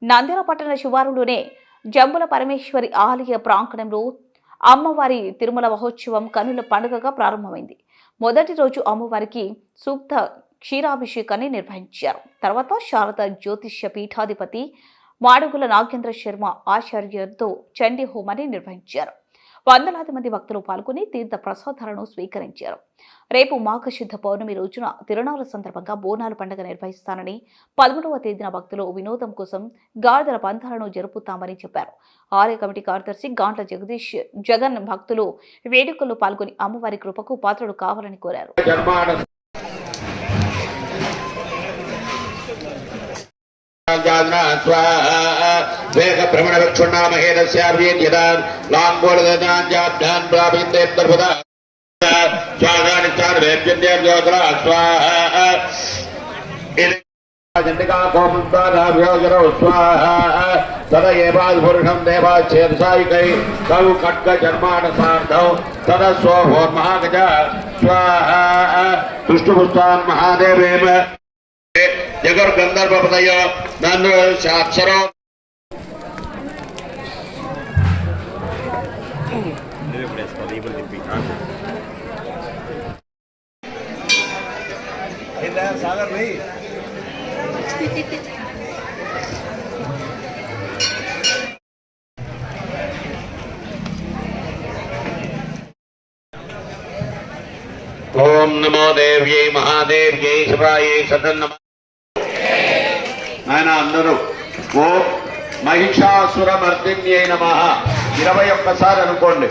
నంద్యాల పట్టణ శివారులోనే జంబుల పరమేశ్వరి ఆలయ ప్రాంగణంలో అమ్మవారి తిరుమల మహోత్సవం కనుల పండుగగా ప్రారంభమైంది. మొదటి రోజు అమ్మవారికి సూక్త క్షీరాభిషేకాన్ని నిర్వహించారు. తర్వాత శారద జ్యోతిష్య పీఠాధిపతి మాడుగుల నాగేంద్ర శర్మ ఆచార్యులతో చండీ హోమాన్ని నిర్వహించారు. వందలాది మంది భక్తులు పాల్గొని తీర్థ ప్రసాదాలను స్వీకరించారు. రేపు మాఘశుద్ధ పౌర్ణమి రోజున తిరునాళ్ల సందర్భంగా బోనాల పండుగ నిర్వహిస్తానని, 13వ తేదీన భక్తులు వినోదం కోసం గాడిదల పందాలను జరుపుతామని చెప్పారు. ఆలయ కమిటీ కార్యదర్శి గాంట్ల జగన్ భక్తులు వేడుకల్లో పాల్గొని అమ్మవారి కృపకు పాత్రలు కావాలని కోరారు. तदयेवापुरुषं देवाच्छेदसायिकै कौ खड्गजन्मानसार्धौ तदस्वोर्महागज स्वाहा दुष्टपुस्तान् महादेवेम जगर्गन्धर्वपदय नन्दशाक्षरो सागर भाई ओम नमो देव्यै महादेव्यै शिवायै सदन्नम नायना अंदरू ओम महिषासुरमर्दिन्यै नमः 21 సార్లు అనుకోండి.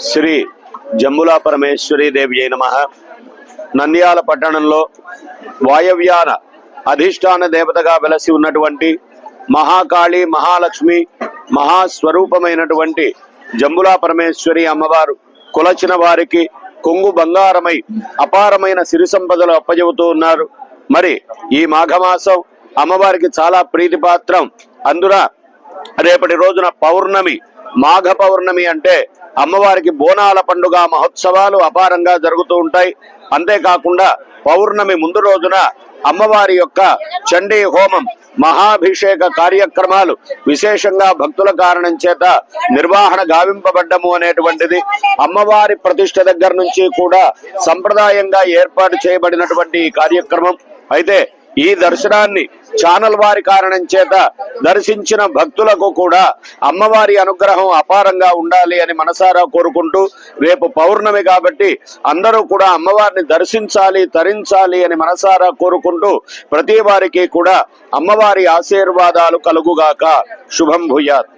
శ్రీ జంబుల పరమేశ్వరి దేవ్యై నమః. నంద్యాల పట్టణంలో వాయవ్యాన అధిష్టాన దేవతగా వెలసి ఉన్నటువంటి మహాకాళి మహాలక్ష్మి మహాస్వరూపమైనటువంటి జంబుల పరమేశ్వరి అమ్మవారు కొలచిన వారికి కొంగు బంగారమై అపారమైన సిరి సంపదలు అప్పజెబుతూ ఉన్నారు. మరి ఈ మాఘమాసం అమ్మవారికి చాలా ప్రీతిపాత్రం. అందున రేపటి రోజున పౌర్ణమి, మాఘ పౌర్ణమి అంటే అమ్మవారికి బోనాల పండుగ మహోత్సవాలు అపారంగా జరుగుతూ ఉంటాయి. అంతేకాకుండా పౌర్ణమి ముందు రోజున అమ్మవారి యొక్క చండీ హోమం, మహాభిషేక కార్యక్రమాలు విశేషంగా భక్తుల కారణం చేత నిర్వహణ గావింపబడ్డము అనేటువంటిది అమ్మవారి ప్రతిష్ఠ దగ్గర నుంచి కూడా సంప్రదాయంగా ఏర్పాటు చేయబడినటువంటి ఈ కార్యక్రమం. అయితే ఈ దర్శనాన్ని ఛానల్ వారి కారణం చేత దర్శించిన భక్తులకు కూడా అమ్మవారి అనుగ్రహం అపారంగా ఉండాలి అని మనసారా కోరుకుంటూ, రేపు పౌర్ణమి కాబట్టి అందరూ కూడా అమ్మవారిని దర్శించాలి, తరించాలి అని మనసారా కోరుకుంటూ ప్రతి వారికి కూడా అమ్మవారి ఆశీర్వాదాలు కలుగుగాక. శుభం భూయాత్.